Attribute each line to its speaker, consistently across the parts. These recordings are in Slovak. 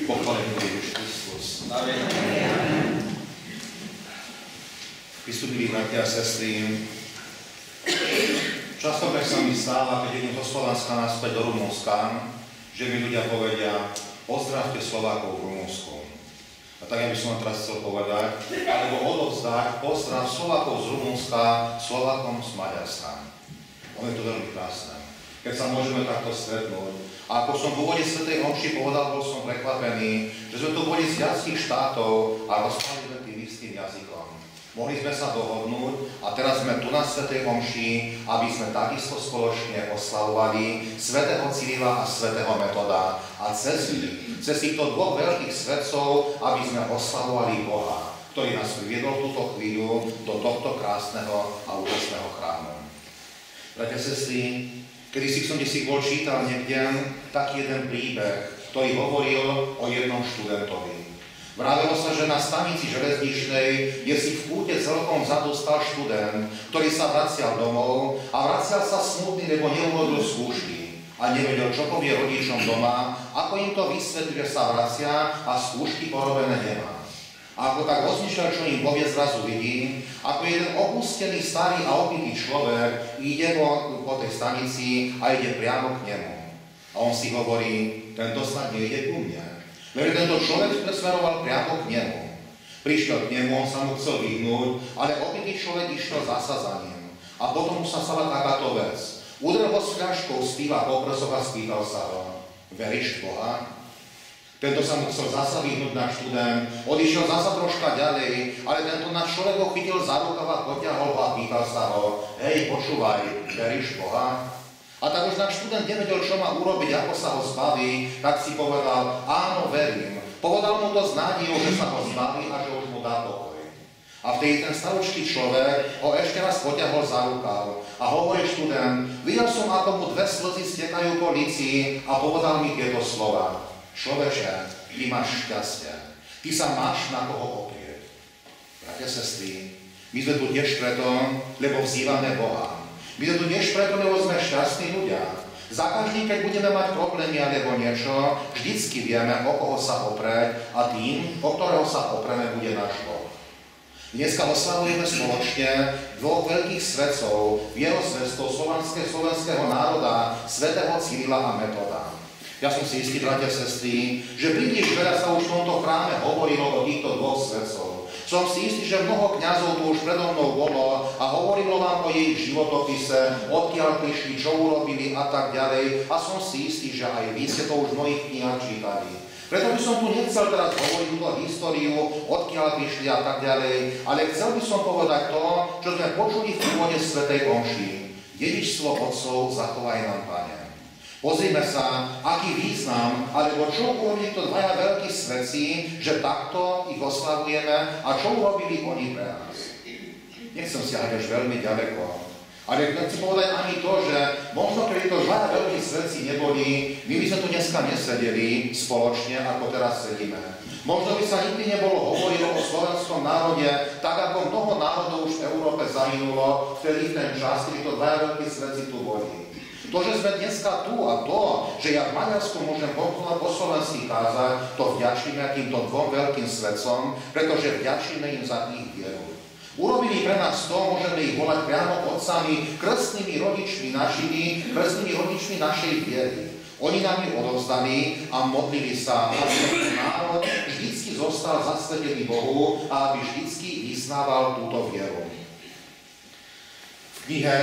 Speaker 1: Pochválený Ježiš Kristus. Vystupili bratia a sestry, častokrát sa mi stáva, keď idem zo Slovenska naspäť do Rumunska, že mi ľudia povedia, pozdravte Slovákov v Rumunsku. A tak ja by som vám teraz chcel povedať, alebo odovzdať pozdrav Slovákov z Rumunska Slovákom z Maďarska. Ono je to veľmi krásne, keď sa môžeme takto stretnúť. A ako som v úvode svätej omši povedal, bol som prekvapený, že sme tu boli z viacerých štátov a rozprávali sme tým istým jazykom. Mohli sme sa dohodnúť a teraz sme tu na svätej omši, aby sme takisto spoločne oslavovali svätého Cyrila a svätého Metoda a cez týchto dvoch veľkých svetcov, aby sme oslavovali Boha, ktorý nás priviedol túto chvíľu do tohto krásneho a úžasného chrámu. Bratia, sestry, kedysi som bol čítal niekde taký jeden príbeh, ktorý hovoril o jednom študentovi. Vravilo sa, že na stanici železničnej, kde si v kúte celkom vzadu stal študent, ktorý sa vracial domov a vracial sa smutný, lebo neurobil skúšky a nevedel, čo povie rodičom doma, ako im to vysvetlí, že sa vracia a skúšky porobené nemá. A ako tak rozmýšľal, čo im povie, zrazu vidí, ako jeden opustený, starý a opitý človek ide po tej stanici a ide priamo k nemu. A on si hovorí, tento snad nejde ku mne. Veď tento človek presmeroval priamo k nemu. Prišiel k nemu, on sa mu chcel vyhnúť, ale opitý človek išiel zasa za ním. A potom mu sa stala takáto vec. Udrel ho s fľaškou z piva po prsoch a spýtal sa ho, veríš v Boha? Tento sa mu chcel zasa vyhnúť na študent, odišiel zasa troška ďalej, ale tento na človek ho chytil za rukav a potiahol ho a pýtal sa ho, hej, počúvaj, veríš v Boha? A tak už náš študent nevedel, čo má urobiť, ako sa ho zbaví, tak si povedal, áno, verím. Povedal mu to s nádejou, že sa ho zbaví a že už mu dá pokoj. A vtedy ten staročký človek ho ešte raz potiahol za rukav a hovorí študent, videl som, ako mu dve slzy stekajú po líci a povedal mi tieto slova. Človeče, ty máš šťastie. Ty sa máš na koho oprieť. Bratia, sestry, my sme tu tiež preto, lebo vzývame Boha. My sme tu tiež preto, lebo sme šťastní ľudia. Za každým, keď budeme mať problémy alebo niečo, vždycky vieme, o koho sa oprieť a tým, o ktorého sa opreme, bude náš Boh. Dneska oslavujeme spoločne dvoch veľkých svetcov, vierozvestov slovenského národa, svätého Cyrila a Metoda. Ja som si istý, bratia, sestry, že príliš veľa sa už v tomto chráme hovorilo o týchto dvoch svetcov. Som si istý, že mnoho kňazov tu už predo mnou bolo a hovorilo vám o jej životopise, odkiaľ prišli, čo urobili a tak ďalej. A som si istý, že aj vy ste to už v mojich knihách čítali. Preto by som tu nechcel teraz hovoriť túto históriu, odkiaľ prišli a tak ďalej, ale chcel by som povedať to, čo sme počuli v úvode svätej omši. Dedičstvo otcov zachovaj nám, Pane. Pozrime sa, aký význam, alebo čo urobili to dvaja veľkí svetci, že takto ich oslavujeme a čo urobili oni pre nás. Nechcem siahať až veľmi ďaleko, ale nechcem povedať ani to, že možno keby to dvaja veľkí svetci neboli, my by sme tu dneska nesedeli spoločne, ako teraz sedíme. Možno by sa nikdy nebolo hovorilo o slovenskom národe, tak ako mnoho národov už v Európe zahynulo vtedy ten čas, kedy to dvaja veľkí svetci tu boli. To, že sme dneska tu a to, že ja v Maďarsku môžem po slovensky kázať, to vďačíme týmto dvom veľkým svetcom, pretože vďačíme im za ich vieru. Urobili pre nás to, môžeme ich volať priamo otcami, krstnými rodičmi našej viery. Oni nám ju odovzdali a modlili sa, aby tento národ vždycky zostal zasvetený Bohu a aby vždycky vyznával túto vieru. V knihe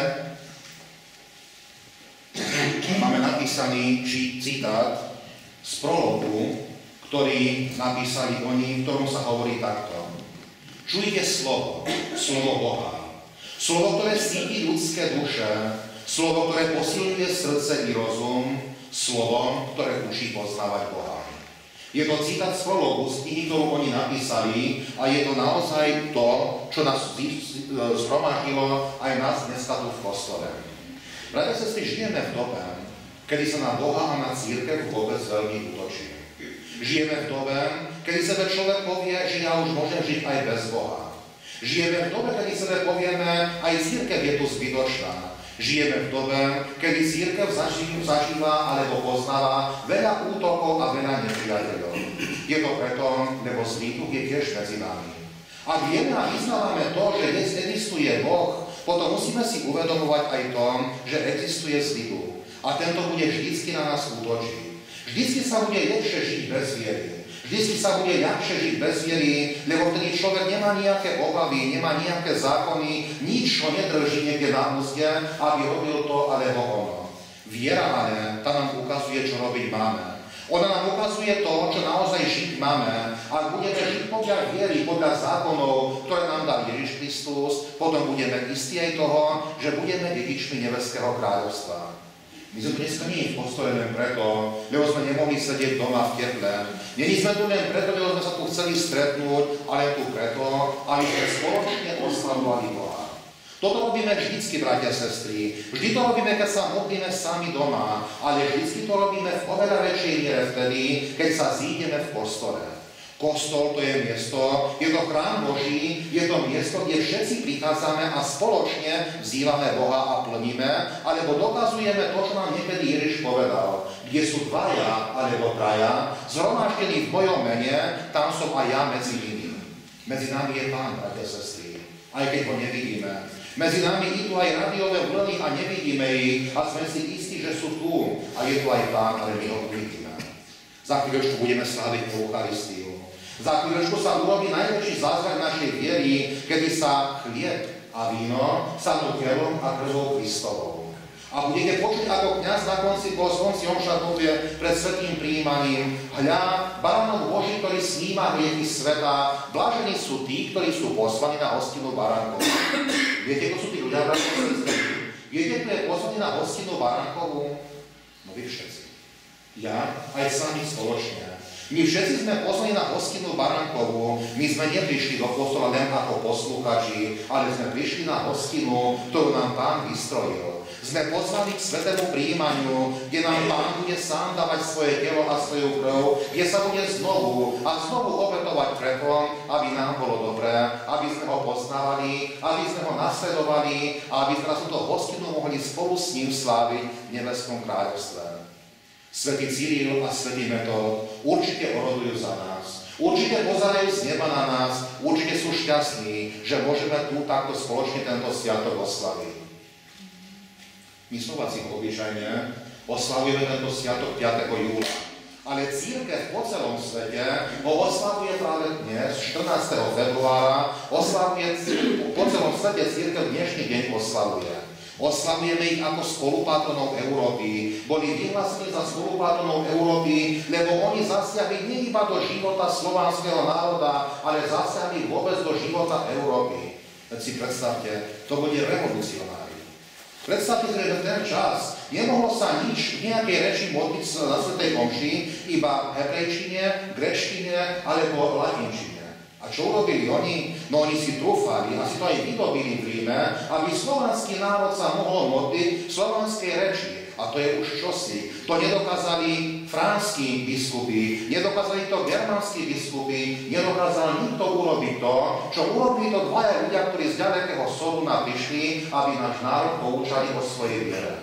Speaker 1: máme napísaný citát z prologu, ktorý napísali oni, v ktorom sa hovorí takto. Čujte slovo Boha. Slovo, ktoré cíti ľudské duše, slovo, ktoré posilňuje srdce i rozum, slovo, ktoré učí poznávať Boha. Je to citát z prologu, z knihy, ktorú oni napísali a je to naozaj to, čo nás zhromaždilo aj nás dneska tu v kostole. Bratia, sestry, žijeme v dobe, kedy sa na Boha a na cirkev vôbec veľmi útočí. Žijeme v dobe, kedy sebe človek povie, že ja už môžem žiť aj bez Boha. Žijeme v dobe, kedy sebe povieme, aj cirkev je tu zbytočná. Žijeme v dobe, kedy cirkev zažíva alebo poznáva veľa útokov a veľa nepriateľov. Je to preto, lebo zlý duch je tiež medzi nami. Ak vieme a vyznávame to, že dnes existuje Boh, potom musíme si uvedomovať aj to, že existuje zlý duch. A tento bude vždycky na nás útočiť. Vždycky sa bude lepšie žiť bez viery. Vždycky sa bude ľahšie žiť bez viery, lebo vtedy človek nemá nejaké obavy, nemá nejaké zákony, nič ho nedrží niekde na úzde, aby robil to alebo ono. Viera ale, tá nám ukazuje, čo robiť máme. Ona nám ukazuje to, čo naozaj žiť máme. Ak budeme žiť podľa viery, podľa zákonov, ktoré nám dá Ježiš Kristus, potom budeme istí aj toho, že budeme dedičmi nebeského kráľovstva. My sme dneska nie v postore len preto, lebo sme nemohli sedieť doma v teple. Nie sme tu len preto, lebo sme sa tu chceli stretnúť, ale tu preto, aby sme spoločne oslavovali Boha. Toto robíme vždycky, bratia a sestry. Vždy to robíme, keď sa modlíme sami doma, ale vždycky to robíme v oveľa väčšej miere vtedy, keď sa zídeme v kostole. Kostol to je miesto, je to chrám Boží, je to miesto, kde všetci prichádzame a spoločne vzývame Boha a plníme, alebo dokazujeme to, čo nám niekedy Ježiš povedal. Kde sú dvaja alebo traja, zhromaždení v mojom mene, tam som aj ja medzi nimi. Medzi nami je Pán, bratia a sestry, aj keď ho nevidíme. Medzi nami idú aj radiové vlny a nevidíme ich a sme si istí, že sú tu. A je tu aj Pán, ale my ho uvidíme. Za chvíľočku budeme sláviť Eucharistiu. Za chvíľočku sa urobí najväčší zázrak našej viery, kedy sa chlieb a víno stanú telom a krvou Kristovou. A budete počuť, ako kňaz na konci omša povie pred svätým prijímaním: hľa, baránok Boží, ktorý sníma hriechy sveta, blažení sú tí, ktorí sú poslaní na hostinu baránkovú. Viete, kto sú tí ľudia, bratia a sestry? Viete, kto je poslaný na hostinu baránkovú? No vy všetci. Ja aj sami spoločne. My všetci sme poslaní na hostinu baránkovú, my sme neprišli do kostola len ako posluchači, ale sme prišli na hostinu, ktorú nám Pán vystrojil. Sme pozvaní k svätému prijímaniu, kde nám Pán bude sám dávať svoje telo a svoju krv, kde sa bude znovu a znovu obetovať preto, aby nám bolo dobré, aby sme ho poznávali, aby sme ho nasledovali a aby sme na túto hostinu mohli spolu s ním sláviť v nebeskom kráľovstve. Svätý Cyril a svätý Metod určite orodujú za nás. Určite pozerajú z neba na nás, určite sú šťastní, že môžeme tu takto spoločne tento sviatok oslaviť. My Slováci obyčajne oslavujeme tento sviatok 5. júla. Ale cirkev po celom svete ho oslavuje práve dnes, 14. februára, oslavuje po celom svete cirkev dnešný deň oslavuje. Oslavujeme ich ako spolupatronov Európy. Boli vyhlásení za spolupatronov Európy, lebo oni zasiahli nie iba do života slovanského národa, ale zasiahli vôbec do života Európy. Veď si predstavte, to bude revolucionári. Predstavte si, že ten čas nemohlo sa nič v nejakej reči modliť na svätej omši, iba v hebrejčine, gréčtine alebo latinčine. A čo urobili oni? No oni si trúfali a si to aj vydobili v Ríme, aby slovanský národ sa mohol modliť v slovanskej reči. A to je už čosi. To nedokázali franskí biskupy, nedokázali to germanskí biskupy, nedokázal nikto urobiť to, čo urobili to dvaja ľudia, ktorí z ďalekého Solúna prišli, aby náš národ poučali o svojej viere.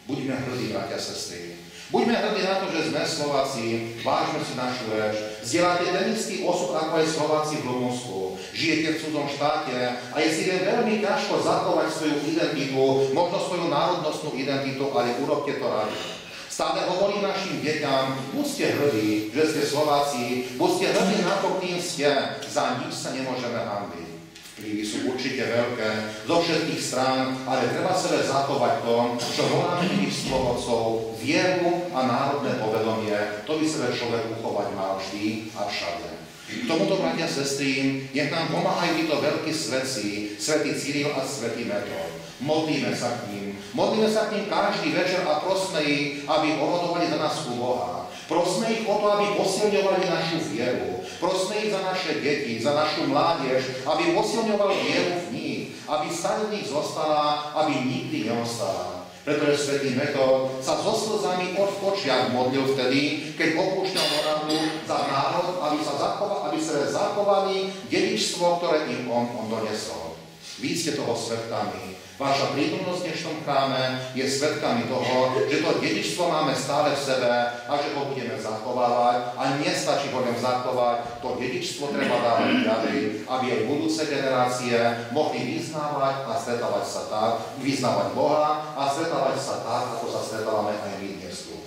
Speaker 1: Buďme hrdí, bratia a sestry. Buďme hrdí na to, že sme Slováci, vážme si našu reč, zdieľate ten istý osud ako aj Slováci v Rumunsku. Žijete v cudzom štáte a je si len veľmi ťažko zachovať svoju identitu, možno svoju národnostnú identitu, ale urobte to radi. Stále hovorím našim deťam, buďte hrdí, že ste Slováci, buďte hrdí na to, kým ste, za nič sa nemôžeme hanbiť. Vplyvy sú určite veľké, zo všetkých strán, ale treba sebe zachovať to, čo voláme tých slovodcov, vieru a národné povedomie. To by sebe človek uchovať mal vždy a všade. K tomuto, bratia a sestry, nech nám pomáhajú títo veľkí svätci, svätý Cyril a svätý Metod. Modlíme sa k ním. Modlíme sa k ním každý večer a prosme ich, aby orodovali za nás u Boha. Prosme ich o to, aby posilňovali našu vieru. Prosme ich za naše deti, za našu mládež, aby posilňoval vieru v nich, aby sa v nich zostala, aby nikdy neostala. Pretože svätý Metod sa so slzami od očiach modlil vtedy, keď opúšťal Moravu za národ, aby sa zachovali dedičstvo, ktoré im on donesol. Vy ste toho svedkami. Vaša prítomnosť v dnešnom chráme je svedkami toho, že to dedičstvo máme stále v sebe a že ho budeme zachovávať a nestačí ho len zachovať, to dedičstvo treba dávať ďalej, aby aj budúce generácie mohli vyznávať a stretávať sa tak, vyznávať Boha a stretávať sa tak, ako sa stretávame aj my dnes tu.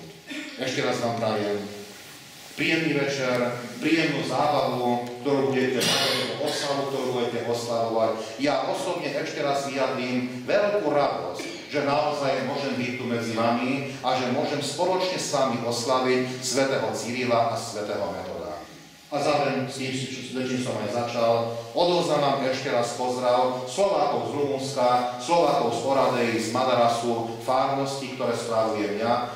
Speaker 1: Ešte raz vám prajem príjemný večer, príjemnú zábavu, ktorú budete mať, oslavu, ktorú budete oslavovať. Ja osobne ešte raz vyjadrím veľkú radosť, že naozaj môžem byť tu medzi vami a že môžem spoločne s vami oslaviť svätého Cyrila a svätého Metoda. A zároveň s tým som aj začal, odovzdám vám ešte raz pozdrav Slovákov z Rumunska, Slovákov z Oradeji, z Madarasu, farnosti, ktoré spravujem ja.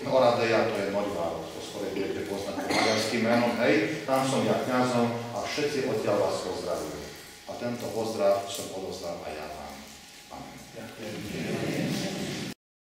Speaker 1: Oradeja to je Noľvárov, to skôr budete poznať po maďarským menom, hej, tam som ja kňazom a všetci odtiaľ vás pozdravujem. A tento pozdrav som odovzdal aj ja vám. Amen. Ďakujem.